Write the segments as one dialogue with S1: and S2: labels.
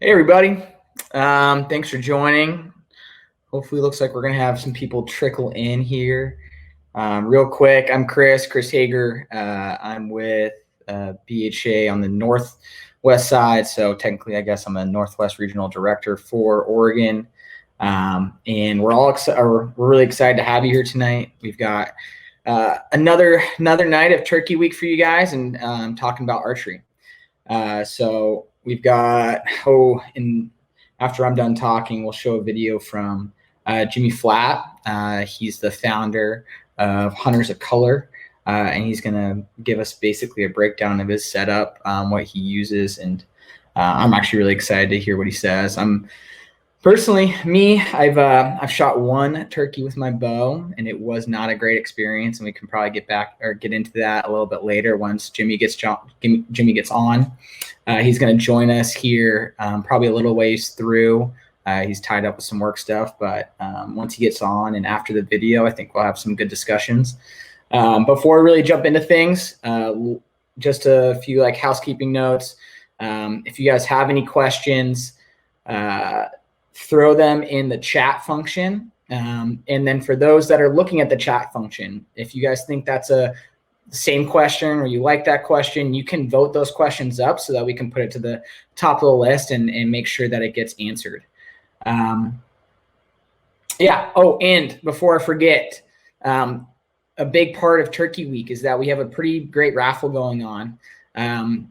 S1: Hey everybody, thanks for joining. Hopefully it looks like we're gonna have some people trickle in here. Real quick, I'm Chris Hager. I'm with BHA on the northwest side, so technically I guess I'm a Northwest Regional Director for Oregon. And we're really excited to have you here tonight. We've got another night of Turkey Week for you guys, and talking about archery. So we've got, after I'm done talking, we'll show a video from Jimmy Flatt. He's the founder of Hunters of Color, and he's going to give us basically a breakdown of his setup, what he uses, and I'm actually really excited to hear what he says. Personally, I've shot one turkey with my bow, and it was not a great experience. And we can probably get into that a little bit later once Jimmy gets on. He's going to join us here probably a little ways through. He's tied up with some work stuff, but once he gets on and after the video, I think we'll have some good discussions. Before we really jump into things, just a few housekeeping notes. If you guys have any questions, throw them in the chat function. And then for those that are looking at the chat function, if you guys think that's a same question or you like that question, you can vote those questions up so that we can put it to the top of the list and make sure that it gets answered. Yeah. Oh, and before I forget, a big part of Turkey Week is that we have a pretty great raffle going on.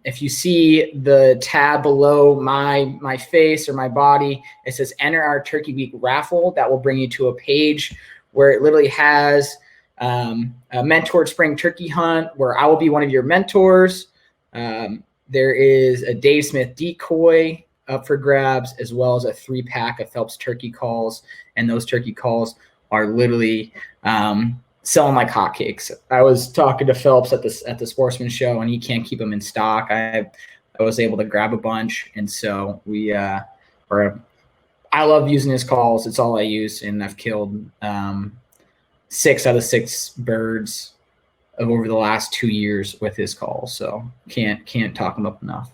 S1: If you see the tab below my face or my body, it says enter our Turkey Week raffle. That will bring you to a page where it literally has a mentored spring turkey hunt where I will be one of your mentors. There is a Dave Smith decoy up for grabs, as well as a 3-pack of Phelps turkey calls. And those turkey calls are literally selling like hotcakes. I was talking to Phelps at the Sportsman Show, and he can't keep them in stock. I was able to grab a bunch, and so I love using his calls. It's all I use, and I've killed 6 out of 6 birds over the last 2 years with his calls. So can't talk him up enough.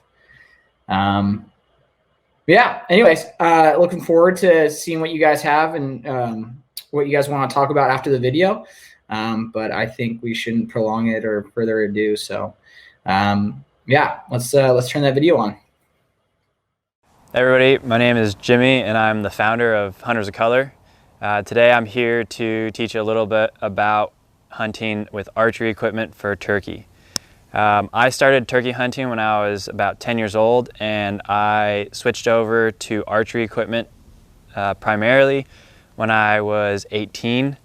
S1: Yeah. Anyways, looking forward to seeing what you guys have and what you guys want to talk about after the video. But I think we shouldn't prolong it or further ado. So, yeah, let's turn that video on.
S2: Hey everybody, my name is Jimmy and I'm the founder of Hunters of Color. Today I'm here to teach you a little bit about hunting with archery equipment for turkey. I started turkey hunting when I was about 10 years old, and I switched over to archery equipment primarily when I was 18.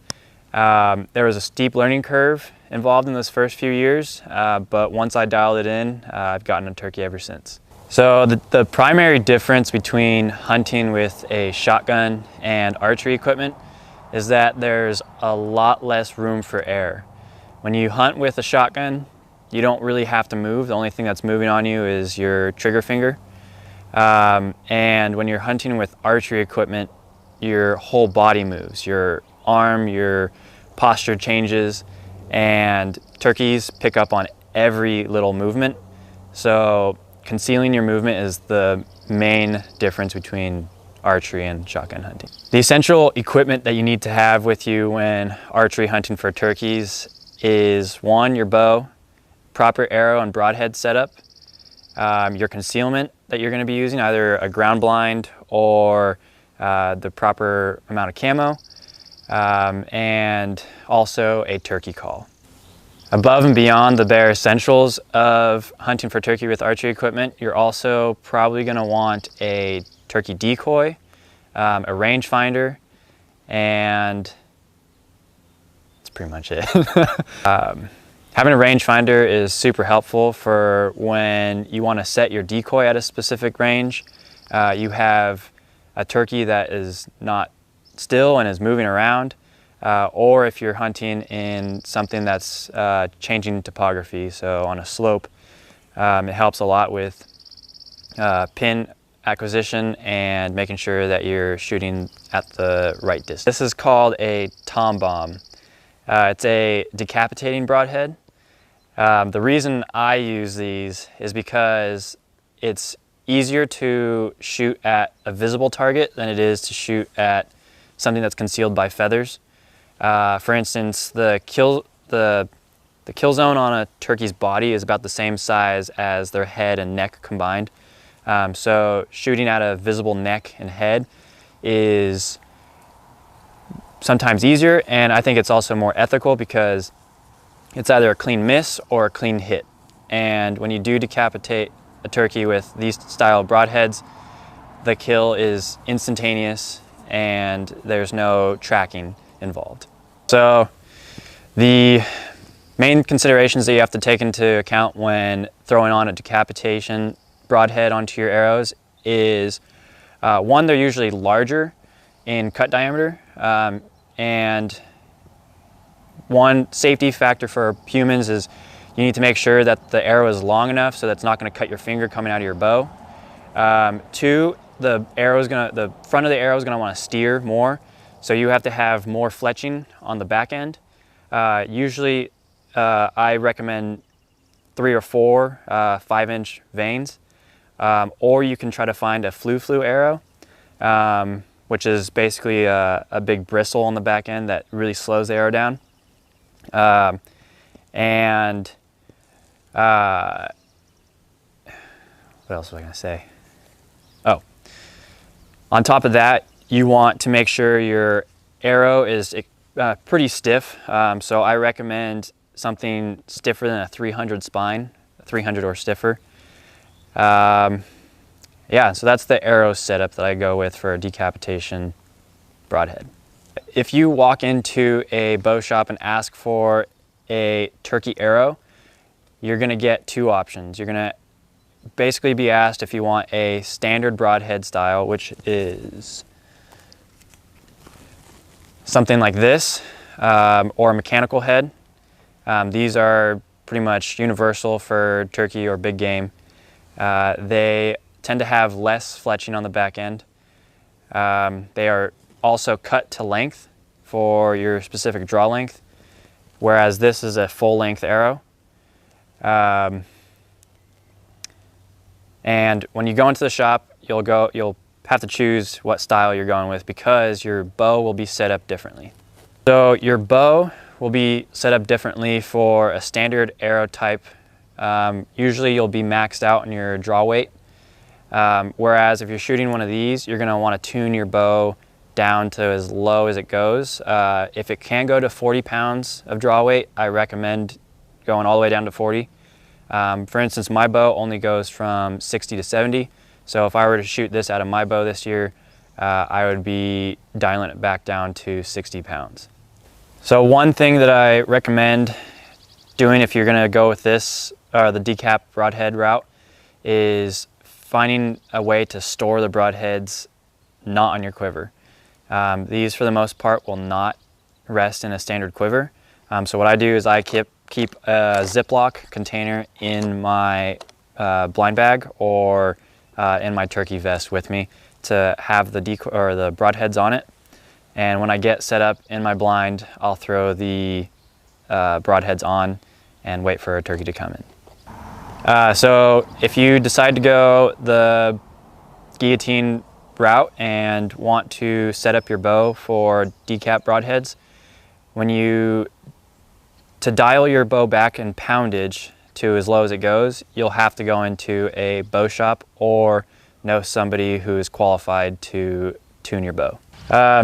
S2: There was a steep learning curve involved in those first few years, but once I dialed it in, I've gotten a turkey ever since. So the primary difference between hunting with a shotgun and archery equipment is that there's a lot less room for error. When you hunt with a shotgun, you don't really have to move. The only thing that's moving on you is your trigger finger. And when you're hunting with archery equipment, your whole body moves. Your arm, your posture changes, and turkeys pick up on every little movement. So concealing your movement is the main difference between archery and shotgun hunting. The essential equipment that you need to have with you when archery hunting for turkeys is 1, your bow, proper arrow and broadhead setup, your concealment that you're going to be using, either a ground blind or the proper amount of camo, and also a turkey call. Above and beyond the bare essentials of hunting for turkey with archery equipment, you're also probably going to want a turkey decoy, a rangefinder, and that's pretty much it. Having a rangefinder is super helpful for when you want to set your decoy at a specific range. You have a turkey that is not still and is moving around, or if you're hunting in something that's changing topography, so on a slope, it helps a lot with pin acquisition and making sure that you're shooting at the right distance. This is called a tom bomb. It's a decapitating broadhead. The reason I use these is because it's easier to shoot at a visible target than it is to shoot at something that's concealed by feathers. For instance, the kill zone on a turkey's body is about the same size as their head and neck combined. So shooting at a visible neck and head is sometimes easier, and I think it's also more ethical because it's either a clean miss or a clean hit. And when you do decapitate a turkey with these style broadheads, the kill is instantaneous and there's no tracking involved. So the main considerations that you have to take into account when throwing on a decapitation broadhead onto your arrows is one, they're usually larger in cut diameter, and one safety factor for humans is you need to make sure that the arrow is long enough so that's not going to cut your finger coming out of your bow. Two, the front of the arrow is going to want to steer more, so you have to have more fletching on the back end. Usually I recommend 3 or 4 5-inch vanes, or you can try to find a flu arrow, which is basically a big bristle on the back end that really slows the arrow down. What else was I going to say? Oh, on top of that, you want to make sure your arrow is pretty stiff. So I recommend something stiffer than a 300 spine, 300 or stiffer. Yeah, so that's the arrow setup that I go with for a decapitation broadhead. If you walk into a bow shop and ask for a turkey arrow, you're going to get 2 options. You're going to basically be asked if you want a standard broadhead style, which is something like this, or a mechanical head. These are pretty much universal for turkey or big game. They tend to have less fletching on the back end. They are also cut to length for your specific draw length, whereas this is a full length arrow. And when you go into the shop, you'll have to choose what style you're going with because your bow will be set up differently. So your bow will be set up differently for a standard arrow type. Usually you'll be maxed out in your draw weight. Whereas if you're shooting one of these, you're going to want to tune your bow down to as low as it goes. If it can go to 40 pounds of draw weight, I recommend going all the way down to 40. For instance, my bow only goes from 60 to 70. So if I were to shoot this out of my bow this year, I would be dialing it back down to 60 pounds. So one thing that I recommend doing if you're going to go with this, the decap broadhead route, is finding a way to store the broadheads not on your quiver. These, for the most part, will not rest in a standard quiver. So what I do is I keep a Ziploc container in my blind bag or in my turkey vest with me to have the broadheads on it. And when I get set up in my blind, I'll throw the broadheads on and wait for a turkey to come in. So if you decide to go the guillotine route and want to set up your bow for decap broadheads, to dial your bow back in poundage to as low as it goes, you'll have to go into a bow shop or know somebody who is qualified to tune your bow.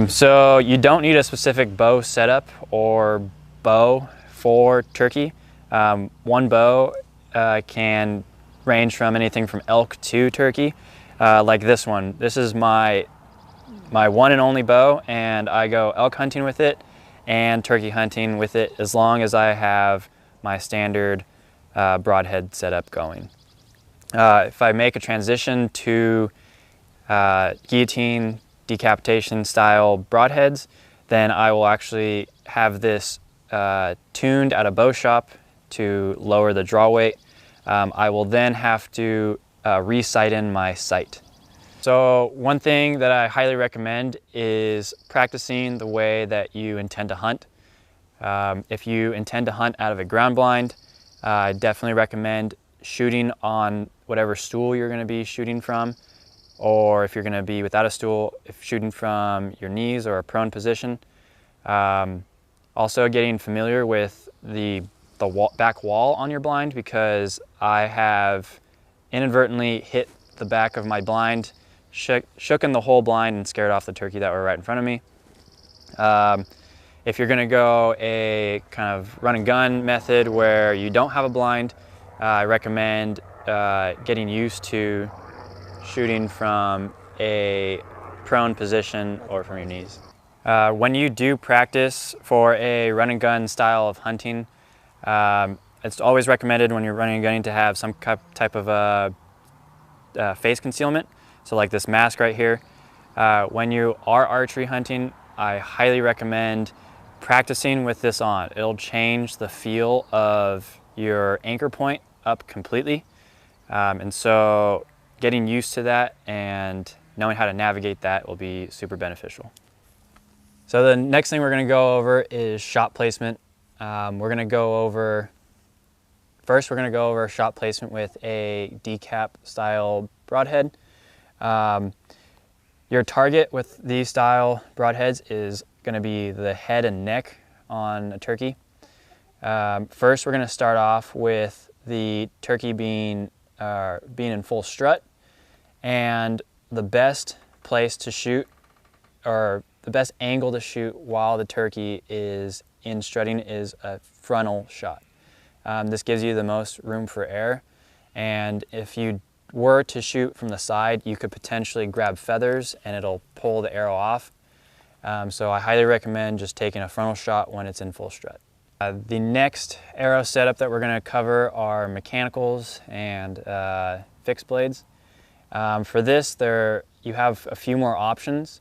S2: So you don't need a specific bow setup or bow for turkey. One bow can range from anything from elk to turkey, like this one. This is my one and only bow, and I go elk hunting with it and turkey hunting with it as long as I have my standard broadhead setup going. If I make a transition to guillotine decapitation style broadheads, then I will actually have this tuned at a bow shop to lower the draw weight. I will then have to re-sight in my sight. So one thing that I highly recommend is practicing the way that you intend to hunt. If you intend to hunt out of a ground blind, I definitely recommend shooting on whatever stool you're going to be shooting from, or if you're going to be without a stool, if shooting from your knees or a prone position. Also getting familiar with the back wall on your blind, because I have inadvertently hit the back of my blind, shooken the whole blind and scared off the turkey that were right in front of me. If you're going to go a kind of run and gun method where you don't have a blind, I recommend getting used to shooting from a prone position or from your knees. When you do practice for a run and gun style of hunting, it's always recommended when you're running and gunning to have some type of face concealment. So like this mask right here. When you are archery hunting, I highly recommend practicing with this on. It'll change the feel of your anchor point up completely. And so getting used to that and knowing how to navigate that will be super beneficial. So the next thing we're going to go over is shot placement. First we're going to go over shot placement with a decap style broadhead. Your target with these style broadheads is going to be the head and neck on a turkey. First we're going to start off with the turkey being in full strut, and the best place to shoot, or the best angle to shoot while the turkey is in strutting, is a frontal shot. This gives you the most room for error, and if you were to shoot from the side, you could potentially grab feathers and it'll pull the arrow off. So I highly recommend just taking a frontal shot when it's in full strut. The next arrow setup that we're going to cover are mechanicals and fixed blades. For this, you have a few more options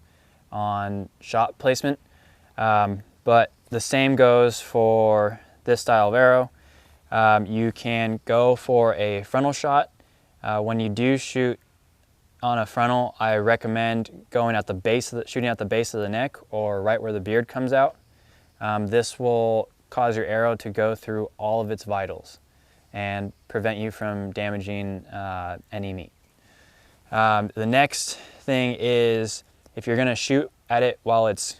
S2: on shot placement, but the same goes for this style of arrow. You can go for a frontal shot. When you do shoot on a frontal, I recommend shooting at the base of the neck or right where the beard comes out. This will cause your arrow to go through all of its vitals and prevent you from damaging any meat. The next thing is, if you're going to shoot at it while it's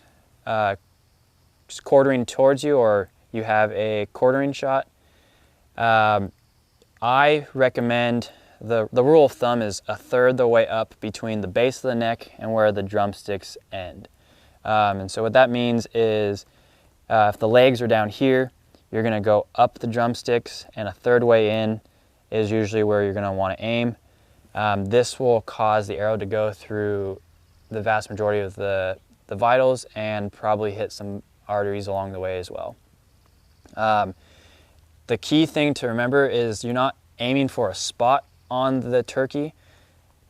S2: quartering towards you, or you have a quartering shot, I recommend the rule of thumb is a third the way up between the base of the neck and where the drumsticks end. And so what that means is, if the legs are down here, you're going to go up the drumsticks, and a third way in is usually where you're going to want to aim. This will cause the arrow to go through the vast majority of the vitals and probably hit some arteries along the way as well. The key thing to remember is you're not aiming for a spot on the turkey.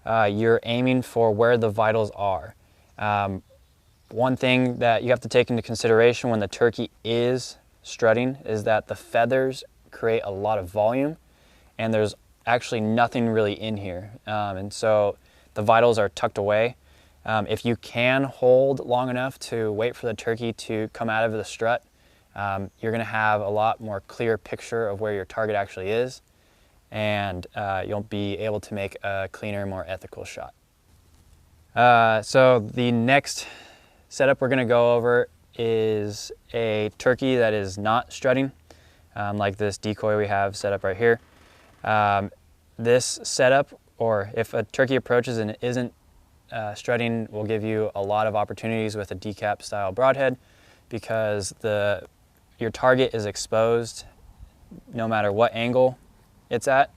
S2: You're aiming for where the vitals are. One thing that you have to take into consideration when the turkey is strutting is that the feathers create a lot of volume, and there's actually nothing really in here. And so the vitals are tucked away. If you can hold long enough to wait for the turkey to come out of the strut, you're going to have a lot more clear picture of where your target actually is, and you'll be able to make a cleaner, more ethical shot. So the next setup we're going to go over is a turkey that is not strutting, like this decoy we have set up right here. This setup, or if a turkey approaches and isn't strutting, will give you a lot of opportunities with a decap style broadhead, because your target is exposed no matter what angle it's at.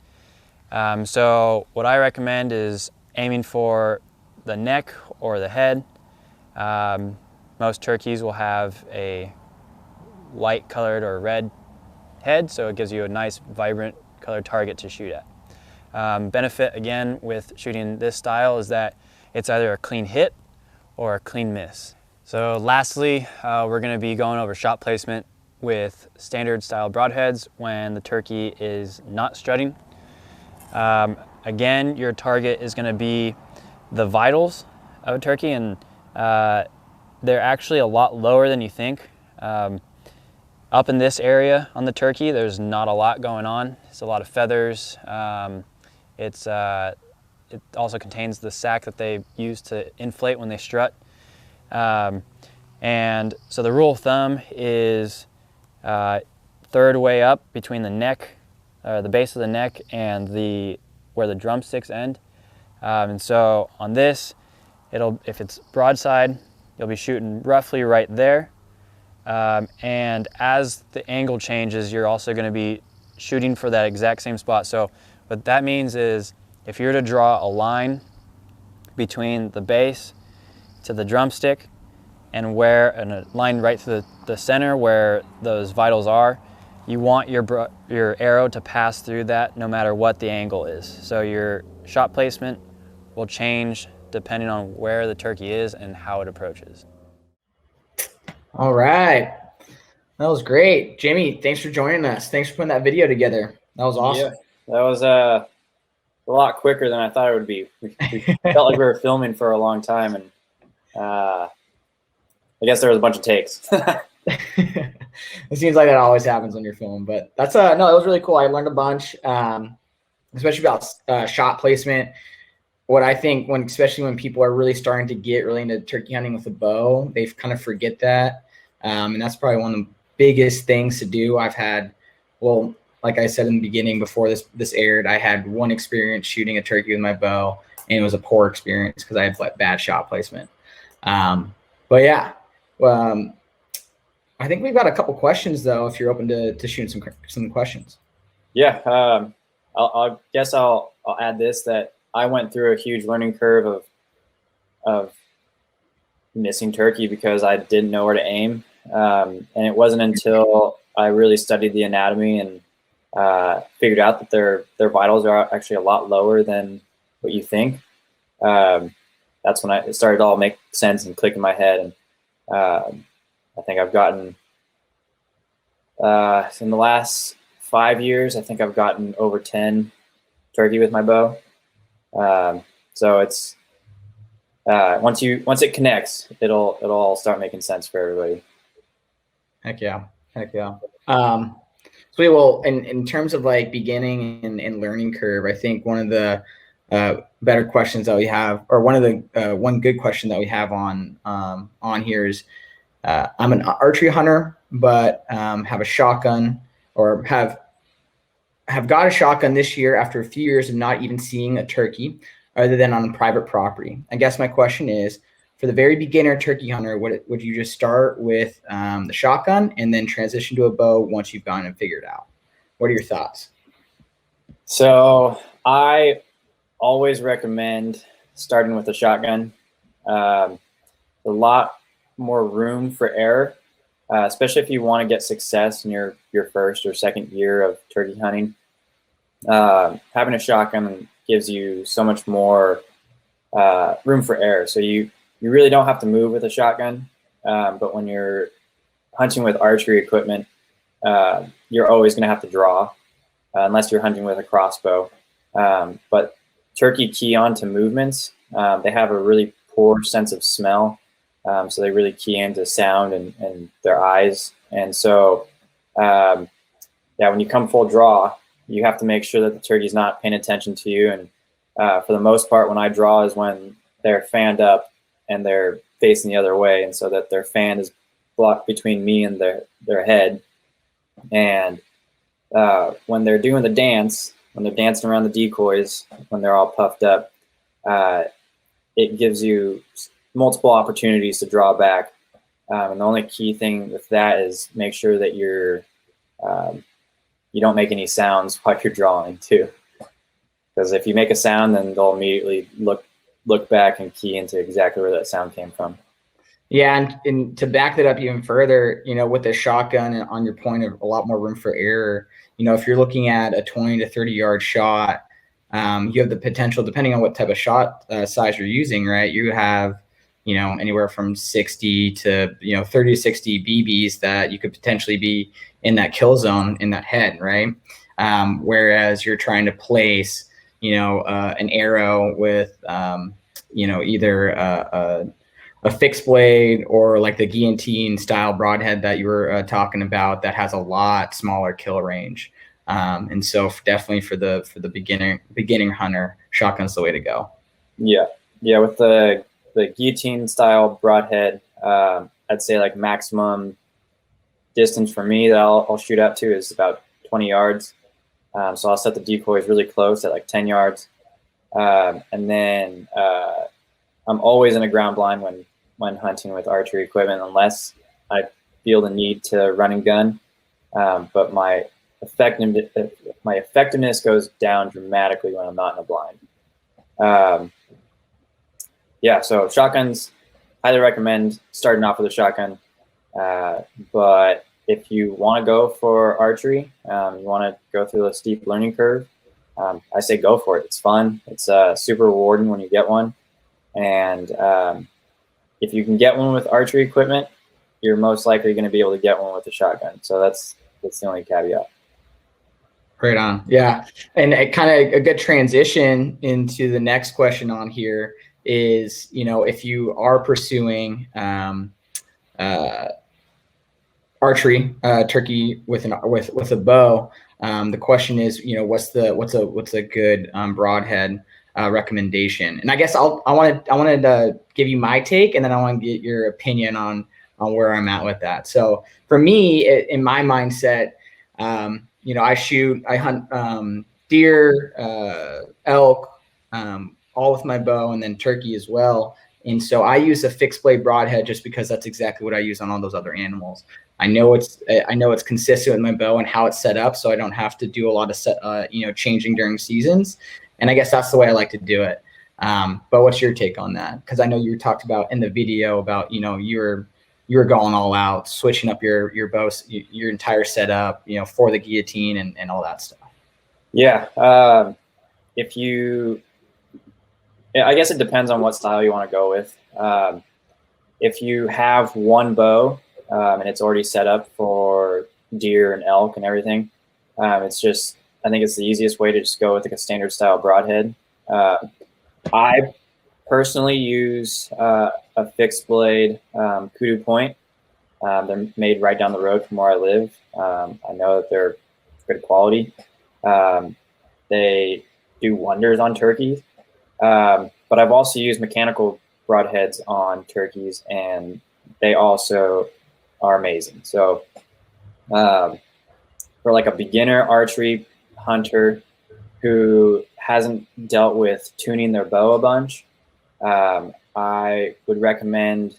S2: So what I recommend is aiming for the neck or the head. Most turkeys will have a light colored or red head, so it gives you a nice vibrant colored target to shoot at. Benefit again with shooting this style is that it's either a clean hit or a clean miss. So lastly, we're going to be going over shot placement with standard style broadheads when the turkey is not strutting. Again, your target is going to be the vitals of a turkey, and they're actually a lot lower than you think. Up in this area on the turkey, there's not a lot going on. It's a lot of feathers. It also contains the sack that they use to inflate when they strut. And so the rule of thumb is third way up between the neck, the base of the neck, and where the drumsticks end. And so on this, if it's broadside, you'll be shooting roughly right there. And as the angle changes, you're also going to be shooting for that exact same spot. So what that means is if you're to draw a line between the base to the drumstick and a line right through the center where those vitals are, you want your arrow to pass through that no matter what the angle is. So your shot placement will change depending on where the turkey is and how it approaches.
S1: All right. That was great. Jimmy, thanks for joining us. Thanks for putting that video together. That was awesome.
S3: Yeah, that was a lot quicker than I thought it would be. We felt like we were filming for a long time, and I guess there was a bunch of takes.
S1: It seems like that always happens when you're filming, but that's no, it was really cool. I learned a bunch, especially about shot placement. What I think especially when people are really starting to get really into turkey hunting with a bow, they kind of forget that. And that's probably one of the biggest things to do. I've had, well, like I said in the beginning before this aired, I had one experience shooting a turkey with my bow, and it was a poor experience because I had bad shot placement. But yeah, I think we've got a couple questions though, if you're open to shooting some questions.
S3: Yeah, I guess I'll add this, that I went through a huge learning curve of missing turkey because I didn't know where to aim. And it wasn't until I really studied the anatomy and figured out that their vitals are actually a lot lower than what you think. That's when it started to all make sense and click in my head. And I think I've gotten, in the last 5 years, I think I've gotten over 10 turkey with my bow. So it's once it connects, it'll all start making sense for everybody.
S1: Heck yeah. So we will, in terms of like beginning and learning curve, I think one of the better questions that we have, or one good question that we have on here is, I'm an archery hunter, but have a shotgun, or have got a shotgun this year after a few years of not even seeing a turkey other than on private property. I guess my question is, for the very beginner turkey hunter, would you just start with the shotgun and then transition to a bow once you've gone and figured out? What are your thoughts?
S3: So I always recommend starting with a shotgun. A lot more room for error, especially if you want to get success in your first or second year of turkey hunting. Having a shotgun gives you so much more room for error. So you really don't have to move with a shotgun, but when you're hunting with archery equipment, you're always going to have to draw, unless you're hunting with a crossbow. But turkey key on to movements. They have a really poor sense of smell, so they really key into sound and their eyes. And so, yeah, when you come full draw, you have to make sure that the turkey's not paying attention to you. And for the most part, when I draw is when they're fanned up and they're facing the other way, and so that their fan is blocked between me and their head. And when they're doing the dance, when they're dancing around the decoys, when they're all puffed up, it gives you multiple opportunities to draw back. And the only key thing with that is make sure that you don't make any sounds while you're drawing too. Because if you make a sound, then they'll immediately look back and key into exactly where that sound came from.
S1: Yeah, and to back that up even further, with the shotgun, and on your point of a lot more room for error, if you're looking at a 20 to 30 yard shot, you have the potential, depending on what type of shot size you're using, right? You have, anywhere from 60 to 30 to 60 BBs that you could potentially be in that kill zone in that head, right? Whereas you're trying to place, an arrow with, either a a fixed blade or like the guillotine style broadhead that you were talking about that has a lot smaller kill range. And so definitely for the beginning hunter, shotgun's the way to go.
S3: Yeah. With the guillotine style broadhead, I'd say like maximum distance for me that I'll shoot out to is about 20 yards. So I'll set the decoys really close at like 10 yards. And then I'm always in a ground blind when hunting with archery equipment, unless I feel the need to run and gun. But my effectiveness goes down dramatically when I'm not in a blind. So shotguns, highly recommend starting off with a shotgun. But if you want to go for archery, you want to go through a steep learning curve, I say go for it. It's fun. It's super rewarding when you get one. And if you can get one with archery equipment, you're most likely going to be able to get one with a shotgun. So that's the only caveat.
S1: Right on. Yeah. And it kind of a good transition into the next question on here is, if you are pursuing archery, turkey with a bow, the question is, what's a good broadhead recommendation? And I guess I wanted to give you my take, and then I want to get your opinion on where I'm at with that. So for me, in my mindset, I hunt deer, elk, all with my bow, and then turkey as well. And so I use a fixed blade broadhead just because that's exactly what I use on all those other animals. I know it's consistent with my bow and how it's set up, so I don't have to do a lot of changing during seasons. And I guess that's the way I like to do it. But what's your take on that? Because I know you talked about in the video about you were going all out, switching up your bow, your entire setup, for the guillotine and all that stuff. Yeah.
S3: I guess it depends on what style you want to go with. If you have one bow and it's already set up for deer and elk and everything, I think it's the easiest way to just go with like a standard style broadhead. I personally use a fixed blade kudu point. They're made right down the road from where I live. I know that they're good quality. They do wonders on turkeys. But I've also used mechanical broadheads on turkeys, and they also are amazing. So for like a beginner archery hunter who hasn't dealt with tuning their bow a bunch, I would recommend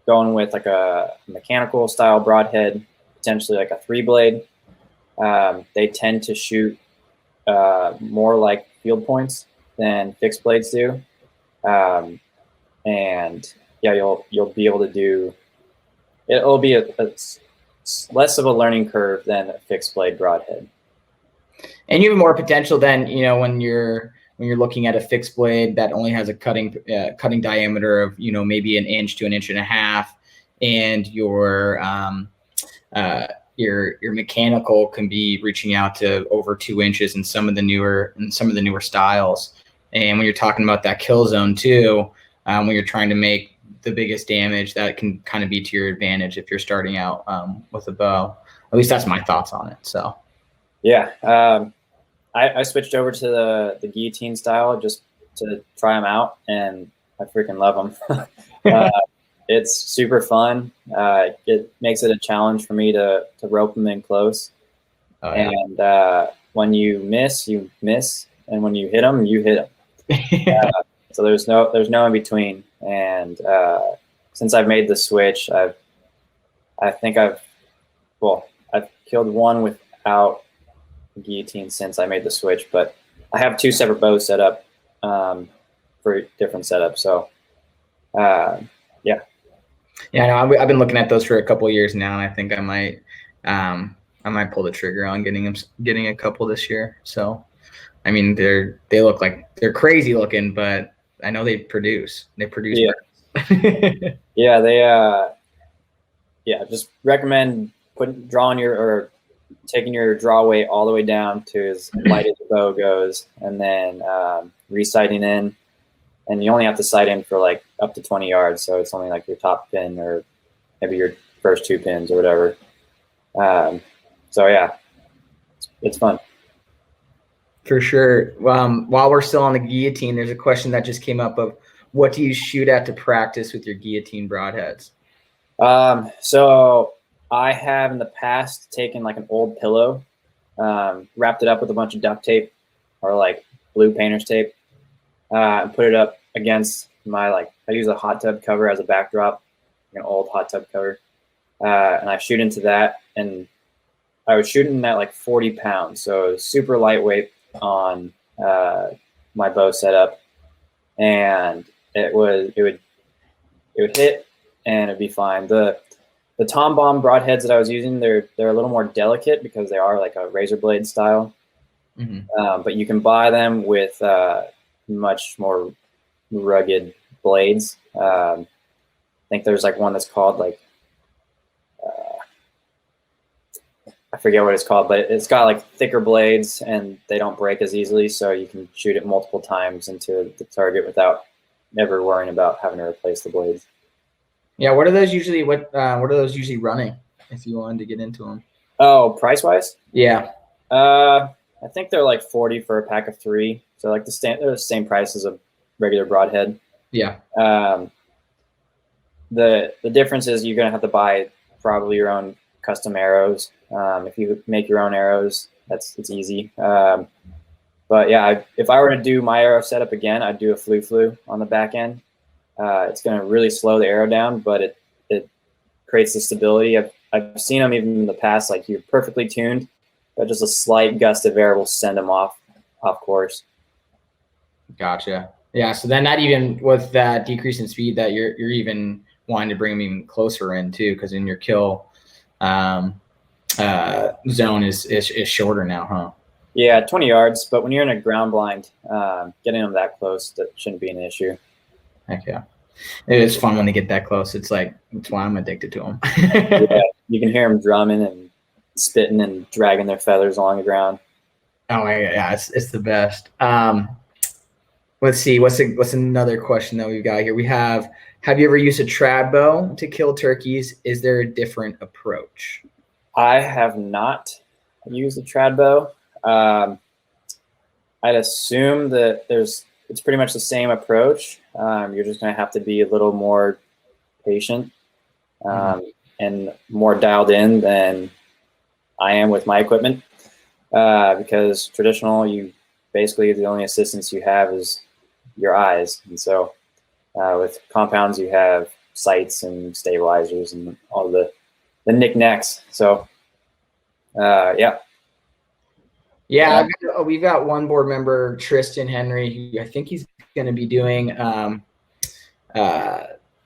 S3: going with like a mechanical style broadhead, potentially like a 3-blade. They tend to shoot more like field points than fixed blades do. And yeah, you'll be able to do, it'll be a less of a learning curve than a fixed blade broadhead.
S1: And you have more potential than, when you're looking at a fixed blade that only has a cutting diameter of, maybe 1 inch to 1.5 inches, and your mechanical can be reaching out to over 2 inches in some of the newer styles. And when you're talking about that kill zone too, when you're trying to make the biggest damage, that can kind of be to your advantage if you're starting out with a bow. At least that's my thoughts on it. So,
S3: yeah, I switched over to the guillotine style just to try them out, and I freaking love them. It's super fun. It makes it a challenge for me to rope them in close. Oh, yeah. And when you miss, and when you hit them, you hit them. So there's no in between. And since I've made the switch, I've killed one without guillotine since I made the switch, but I have 2 separate bows set up for different setups. So yeah.
S1: Yeah, no, I've been looking at those for a couple of years now, and I think I might pull the trigger on getting a couple this year. So, I mean, they look like they're crazy looking, but I know they produce.
S3: Yeah. Yeah, just recommend taking your draw weight all the way down to as light as the bow goes, and then resighting in. and you only have to sight in for like up to 20 yards. So it's only like your top pin or maybe your first 2 pins or whatever. So yeah, it's fun.
S1: For sure. While we're still on the guillotine, there's a question that just came up of what do you shoot at to practice with your guillotine broadheads?
S3: So I have in the past taken like an old pillow, wrapped it up with a bunch of duct tape or like blue painter's tape, and put it up against my, like, I use a hot tub cover as a backdrop, like an old hot tub cover. And I shoot into that, and I was shooting at like 40 pounds. So it was super lightweight on my bow setup, and it would hit and it'd be fine. The Tom Bomb broadheads that I was using, they're a little more delicate because they are like a razor blade style.
S1: Mm-hmm.
S3: But you can buy them with much more rugged blades. I think there's like one that's called like, I forget what it's called, but it's got like thicker blades and they don't break as easily. So you can shoot it multiple times into the target without ever worrying about having to replace the blades.
S1: Yeah. What are those usually? What are those usually running if you wanted to get into them?
S3: Oh, price wise?
S1: Yeah.
S3: I think they're like 40 for a pack of 3. So like they're the same price as a regular broadhead.
S1: Yeah.
S3: The difference is you're going to have to buy probably your own custom arrows. If you make your own arrows, it's easy. But yeah, if I were to do my arrow setup again, I'd do a flu on the back end. It's going to really slow the arrow down, but it creates the stability. I've seen them even in the past, like you're perfectly tuned, but just a slight gust of air will send them off course.
S1: Gotcha. Yeah. So then, not even with that decrease in speed, that you're even wanting to bring them even closer in too, because in your kill zone is shorter now, huh?
S3: Yeah, 20 yards. But when you're in a ground blind, getting them that close, that shouldn't be an issue.
S1: Heck yeah. It is fun when they get that close. It's like, that's why I'm addicted to them.
S3: Yeah, you can hear them drumming and spitting and dragging their feathers along the ground.
S1: Oh yeah, it's the best. Let's see, what's another question that we've got here? We have you ever used a trad bow to kill turkeys? Is there a different approach?
S3: I have not used a trad bow. I'd assume that it's pretty much the same approach. You're just going to have to be a little more patient and more dialed in than I am with my equipment, because traditional, you basically the only assistance you have is your eyes, and so with compounds you have sights and stabilizers and all the knickknacks. So yeah.
S1: We've got one board member, Tristan Henry, who I think he's going to be doing.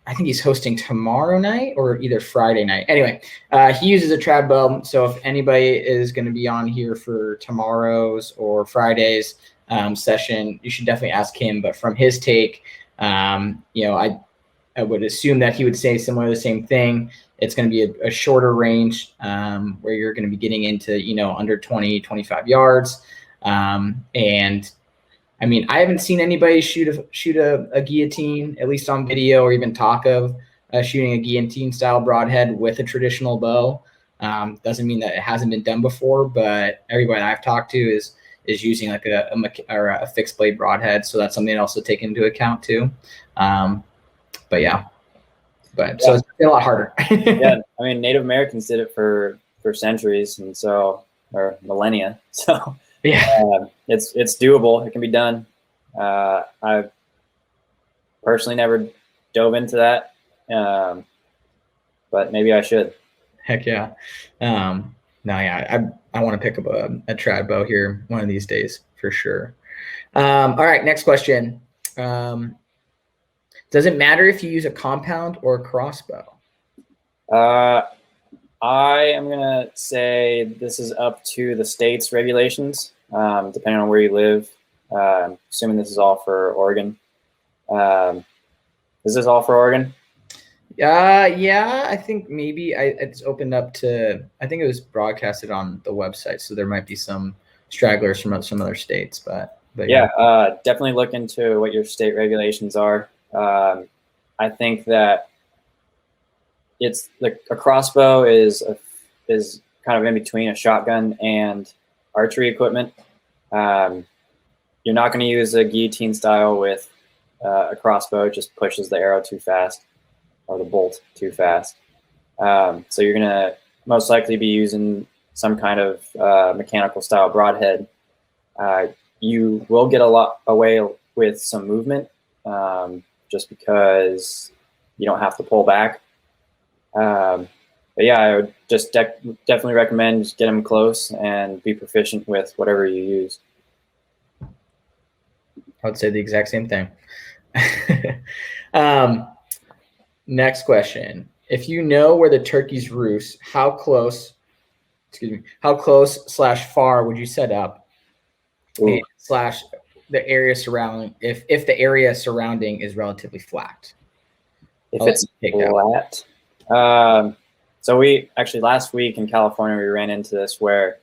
S1: I think he's hosting tomorrow night or either Friday night. Anyway, he uses a trad bow. So if anybody is going to be on here for tomorrow's or Friday's session, you should definitely ask him. But from his take, I would assume that he would say similar the same thing. It's going to be a shorter range where you're going to be getting into, under 20, 25 yards. And I mean, I haven't seen anybody shoot a guillotine, at least on video, or even talk of shooting a guillotine style broadhead with a traditional bow. Doesn't mean that it hasn't been done before, but everybody I've talked to is using like a fixed blade broadhead. So that's something else to take into account too. So it's a lot harder.
S3: Yeah, I mean, Native Americans did it for centuries, and so, or millennia. So yeah, it's doable. It can be done. I've personally never dove into that, but maybe I should.
S1: Heck yeah. I want to pick up a trad bow here one of these days for sure. All right, next question. Does it matter if you use a compound or a crossbow?
S3: I am going to say this is up to the state's regulations, depending on where you live. I'm assuming this is all for Oregon. Is this all for Oregon?
S1: Yeah, I think maybe it's opened up to, I think it was broadcasted on the website, so there might be some stragglers from some other states, but But
S3: Yeah, definitely look into what your state regulations are. I think that it's like a crossbow is kind of in between a shotgun and archery equipment. You're not going to use a guillotine style with a crossbow. It just pushes the arrow too fast or the bolt too fast. So you're going to most likely be using some kind of mechanical style broadhead. You will get a lot away with some movement just because you don't have to pull back. But yeah, I would just definitely recommend just get them close and be proficient with whatever you use.
S1: I would say the exact same thing. Next question. If you know where the turkeys roost, how close / far would you set up / the area surrounding if the area surrounding is relatively flat?
S3: If it's flat. So we actually last week in California, we ran into this where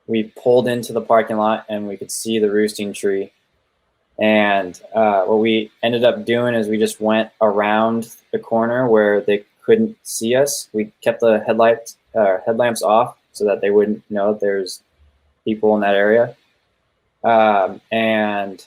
S3: we pulled into the parking lot and we could see the roosting tree. And what we ended up doing is we just went around the corner where they couldn't see us. We kept the headlamps off so that they wouldn't know that there's people in that area. And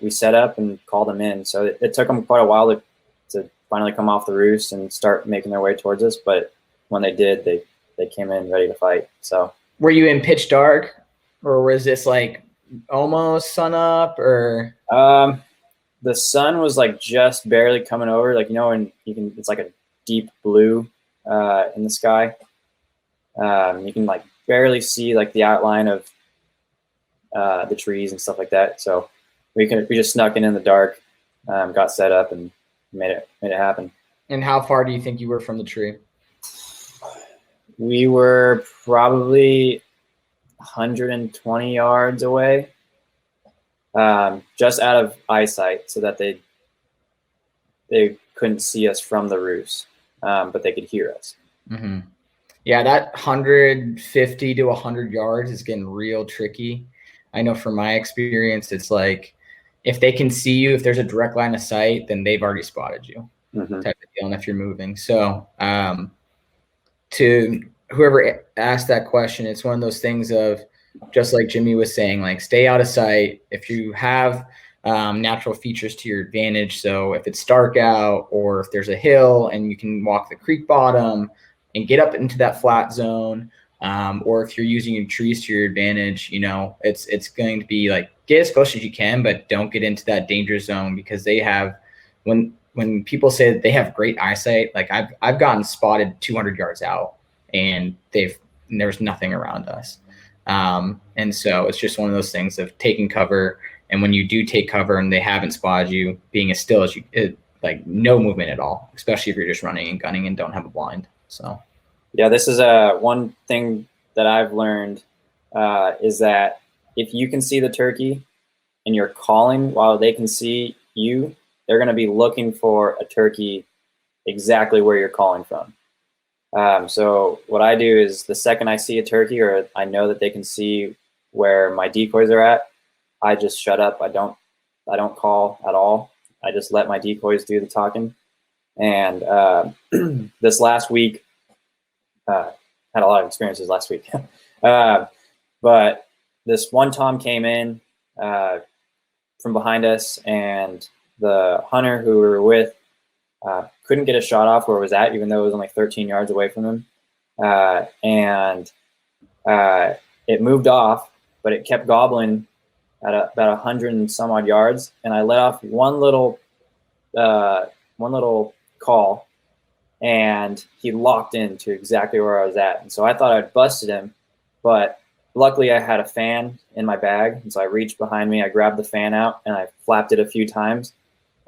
S3: we set up and called them in. So it took them quite a while to finally come off the roost and start making their way towards us. But when they did, they came in ready to fight. So
S1: were you in pitch dark, or was this like almost sun up, or
S3: the sun was like just barely coming over, like, and it's like a deep blue in the sky. You can like barely see like the outline of the trees and stuff like that. So we just snuck in the dark, got set up and made it happen.
S1: And how far do you think you were from the tree?
S3: We were probably 120 yards away, just out of eyesight, so that they couldn't see us from the roost, but they could hear us.
S1: Mm-hmm. Yeah, that 150 to 100 yards is getting real tricky. I know from my experience, it's like if they can see you, if there's a direct line of sight, then they've already spotted you, type of deal, and if you're moving. So to whoever asked that question, it's one of those things of, just like Jimmy was saying, like stay out of sight. If you have natural features to your advantage, so if it's dark out or if there's a hill and you can walk the creek bottom and get up into that flat zone, or if you're using your trees to your advantage, it's going to be like get as close as you can, but don't get into that danger zone, because they have, when people say that they have great eyesight, like I've gotten spotted 200 yards out and there's nothing around us. And so it's just one of those things of taking cover. And when you do take cover and they haven't spotted you, being as still as like no movement at all, especially if you're just running and gunning and don't have a blind. So,
S3: yeah, this is one thing that I've learned is that if you can see the turkey and you're calling while they can see you, they're going to be looking for a turkey exactly where you're calling from. So what I do is the second I see a turkey or I know that they can see where my decoys are at, I just shut up. I don't call at all. I just let my decoys do the talking. And this last week, had a lot of experiences last week. But this one tom came in from behind us, and the hunter who we were with couldn't get a shot off where it was at, even though it was only 13 yards away from him. And it moved off, but it kept gobbling at about 100 and some odd yards. And I let off one little call, and he locked into exactly where I was at. And so I thought I'd busted him, but luckily I had a fan in my bag. And so I reached behind me, I grabbed the fan out, and I flapped it a few times.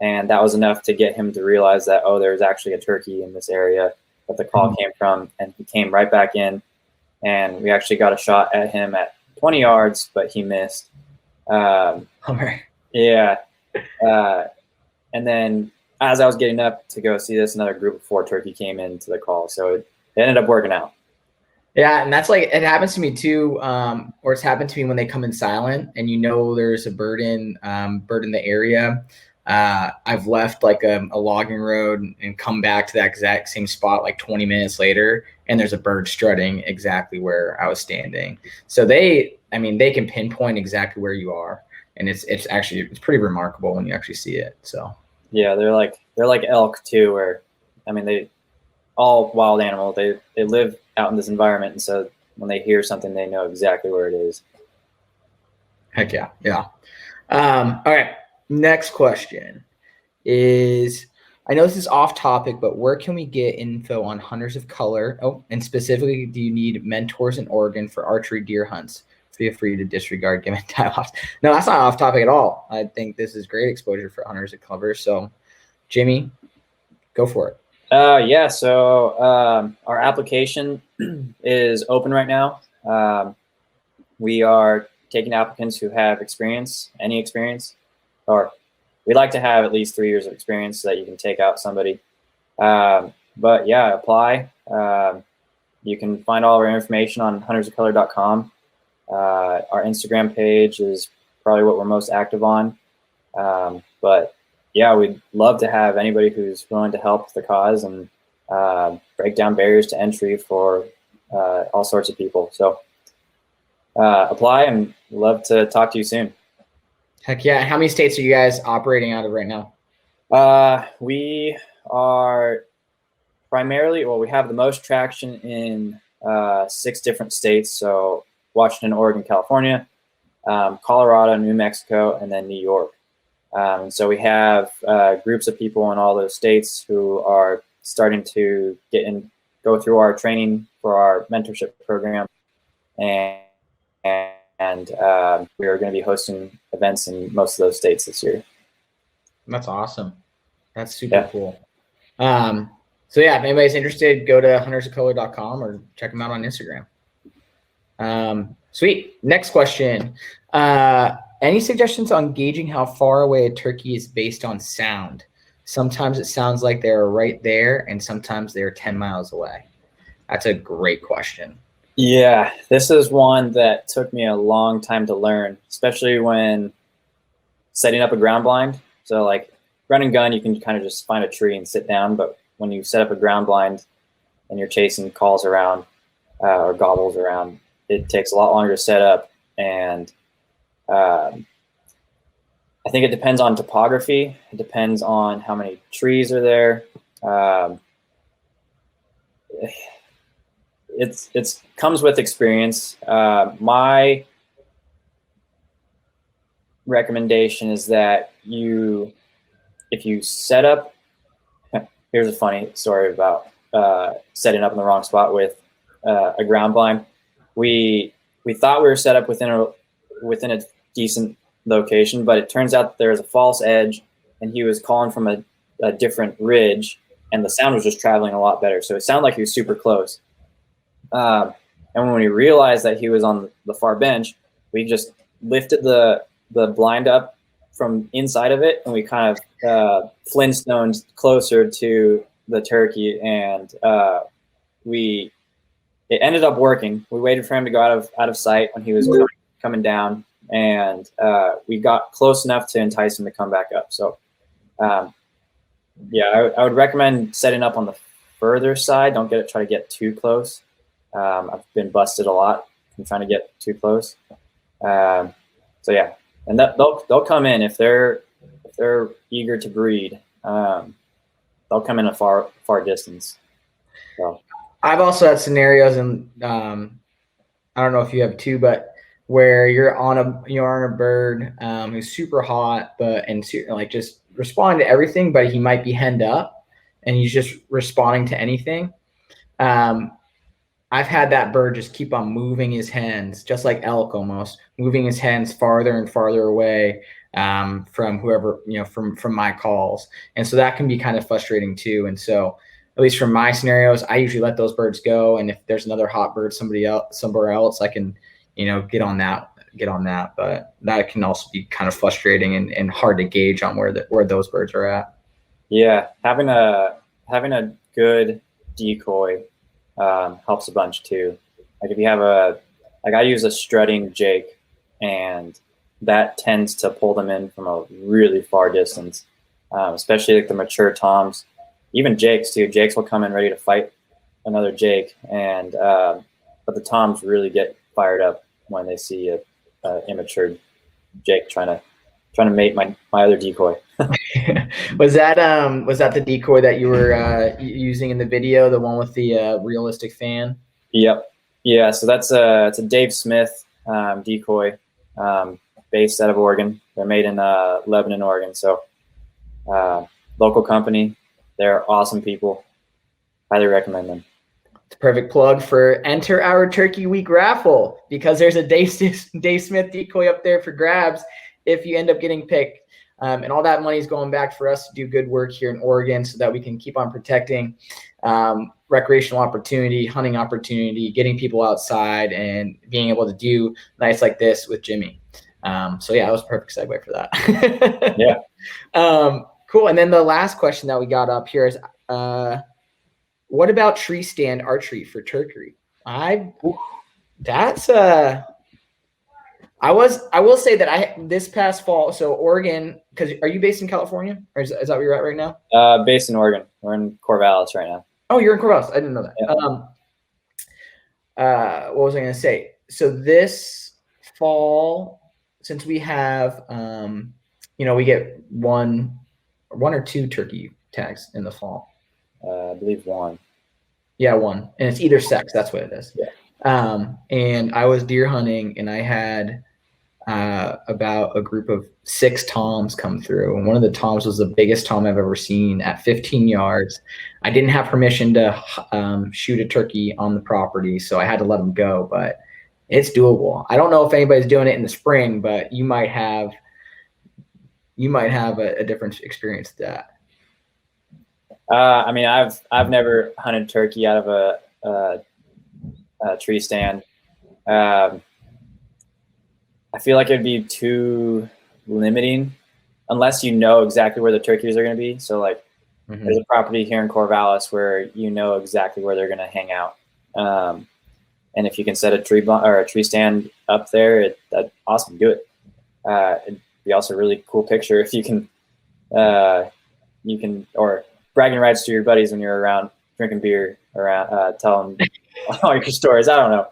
S3: And that was enough to get him to realize that, oh, there's actually a turkey in this area that the call came from. And he came right back in, and we actually got a shot at him at 20 yards, but he missed. Yeah. And then as I was getting up to go see this, another group of 4 turkey came into the call. So it ended up working out.
S1: Yeah, and that's like, it happens to me too, or it's happened to me when they come in silent, and there's a bird in the area. I've left like a logging road and come back to that exact same spot like 20 minutes later, and there's a bird strutting exactly where I was standing. So they can pinpoint exactly where you are, and it's pretty remarkable when you actually see it. So
S3: yeah, they're like elk too, where they all wild animals, they live out in this environment, and so when they hear something, they know exactly where it is.
S1: heck yeah, yeah. All right, next question is, I know this is off topic, but where can we get info on hunters of color? Oh, and specifically, do you need mentors in Oregon for archery deer hunts? Feel free to disregard given time off. No, that's not off topic at all. I think this is great exposure for hunters of color. So, Jimmy, go for it.
S3: Yeah, so our application is open right now. We are taking applicants who have any experience, or we'd like to have at least 3 years of experience so that you can take out somebody. But yeah, apply. You can find all of our information on huntersofcolor.com. Our Instagram page is probably what we're most active on. But yeah, we'd love to have anybody who's willing to help the cause and break down barriers to entry for all sorts of people. So apply, and love to talk to you soon.
S1: Heck yeah. How many states are you guys operating out of right now?
S3: We are primarily, we have the most traction in 6 different states. So Washington, Oregon, California, Colorado, New Mexico, and then New York. So we have groups of people in all those states who are starting to go through our training for our mentorship program, and we are going to be hosting events in most of those states this year.
S1: That's awesome. That's super cool. So yeah, if anybody's interested, go to huntersofcolor.com or check them out on Instagram. Sweet. Next question. Any suggestions on gauging how far away a turkey is based on sound? Sometimes it sounds like they're right there, and sometimes they're 10 miles away. That's a great question.
S3: Yeah, this is one that took me a long time to learn, especially when setting up a ground blind. So like run and gun, you can kind of just find a tree and sit down. But when you set up a ground blind and you're chasing calls around or gobbles around, it takes a lot longer to set up. And I think it depends on topography. It depends on how many trees are there. It's comes with experience. My recommendation is that if you set up, here's a funny story about setting up in the wrong spot with a ground blind. We thought we were set up within a decent location, but it turns out that there was a false edge, and he was calling from a different ridge, and the sound was just traveling a lot better. So it sounded like he was super close. And when we realized that he was on the far bench, we just lifted the blind up from inside of it, and we kind of Flintstones closer to the turkey, and it ended up working. We waited for him to go out of sight when he was coming down, and we got close enough to entice him to come back up. So yeah, I would recommend setting up on the further side. Don't try to get too close. I've been busted a lot from trying to get too close. So yeah, and they'll come in if they're eager to breed. They'll come in a far distance. So
S1: I've also had scenarios, and I don't know if you have too, but where you're on a bird who's super hot, just respond to everything, but he might be henned up, and he's just responding to anything. I've had that bird just keep on moving his hens, just like elk almost, moving his hens farther and farther away from whoever, from my calls. And so that can be kind of frustrating too. And so at least from my scenarios, I usually let those birds go. And if there's another hot bird somewhere else, I can, get on that. But that can also be kind of frustrating and hard to gauge on where those birds are at.
S3: Yeah, having a good decoy helps a bunch too. Like if you have I use a strutting Jake, and that tends to pull them in from a really far distance, especially like the mature toms. Even Jakes too. Jakes will come in ready to fight another Jake, and but the toms really get fired up when they see a immature Jake trying to mate my other decoy.
S1: Was that the decoy that you were using in the video, the one with the realistic fan?
S3: Yep. Yeah. So it's a Dave Smith decoy, based out of Oregon. They're made in Lebanon, Oregon. So local company. They're awesome people. Highly recommend them.
S1: It's a perfect plug for enter our Turkey Week raffle, because there's a Dave Smith decoy up there for grabs if you end up getting picked. And all that money is going back for us to do good work here in Oregon so that we can keep on protecting recreational opportunity, hunting opportunity, getting people outside, and being able to do nights like this with Jimmy. So yeah, that was a perfect segue for that.
S3: Yeah.
S1: Cool. And then the last question that we got up here is, what about tree stand archery for turkey? I will say that this past fall, so Oregon, because are you based in California, or is that where you're at right now?
S3: Based in Oregon. We're in Corvallis right now.
S1: Oh, you're in Corvallis. I didn't know that. Yeah. What was I going to say? So this fall, since we have, we get one or two turkey tags in the fall.
S3: I believe one.
S1: Yeah, one, and it's either sex. That's what it is.
S3: Yeah.
S1: And I was deer hunting, and I had about a group of 6 toms come through, and one of the toms was the biggest tom I've ever seen at 15 yards. I didn't have permission to shoot a turkey on the property, so I had to let them go, but it's doable. I don't know if anybody's doing it in the spring, but you might have a different experience with that.
S3: I mean, I've never hunted turkey out of a tree stand. I feel like it'd be too limiting unless you know exactly where the turkeys are going to be. So like there's a property here in Corvallis where you know exactly where they're going to hang out. And if you can set a tree stand up there, that's awesome. Do it. It'd be also a really cool picture if you can, or bragging rights to your buddies when you're around drinking beer, around telling all your stories. I don't know.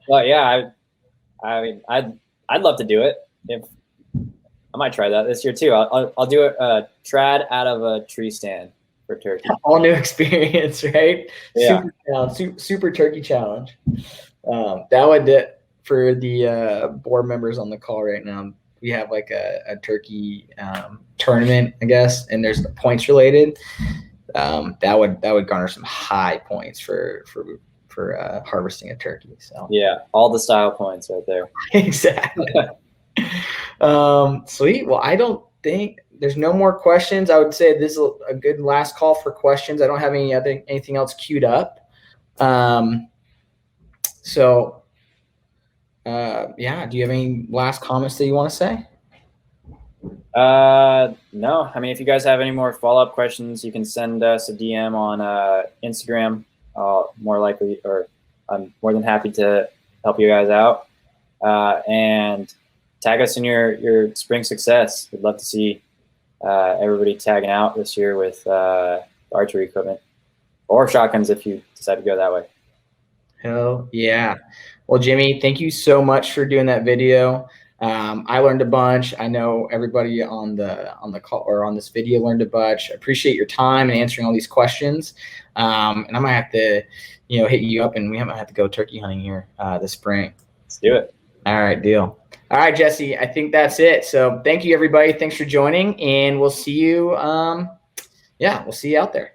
S3: But yeah, I mean, I'd love to do it. I might try that this year too. I'll do a trad out of a tree stand for turkey.
S1: All new experience, right?
S3: Yeah.
S1: Super turkey challenge. That would do it for the board members on the call right now. We have like a turkey tournament, I guess, and there's the points related. That would garner some high points for harvesting a turkey. So
S3: yeah, all the style points right there.
S1: Exactly. Sweet. Well, I don't think there's no more questions. I would say this is a good last call for questions. I don't have anything else queued up. Yeah, do you have any last comments that you want to say?
S3: No. I mean, if you guys have any more follow-up questions, you can send us a DM on Instagram. More likely, or I'm more than happy to help you guys out. And tag us in your spring success. We'd love to see everybody tagging out this year with archery equipment or shotguns if you decide to go that way.
S1: Hell yeah. Well, Jimmy, thank you so much for doing that video. I learned a bunch. I know everybody on the call or on this video learned a bunch. I appreciate your time and answering all these questions. And I might have to, hit you up, and we might have to go turkey hunting here this spring.
S3: Let's do it.
S1: All right, deal. All right, Jesse, I think that's it. So thank you, everybody. Thanks for joining, and we'll see you. We'll see you out there.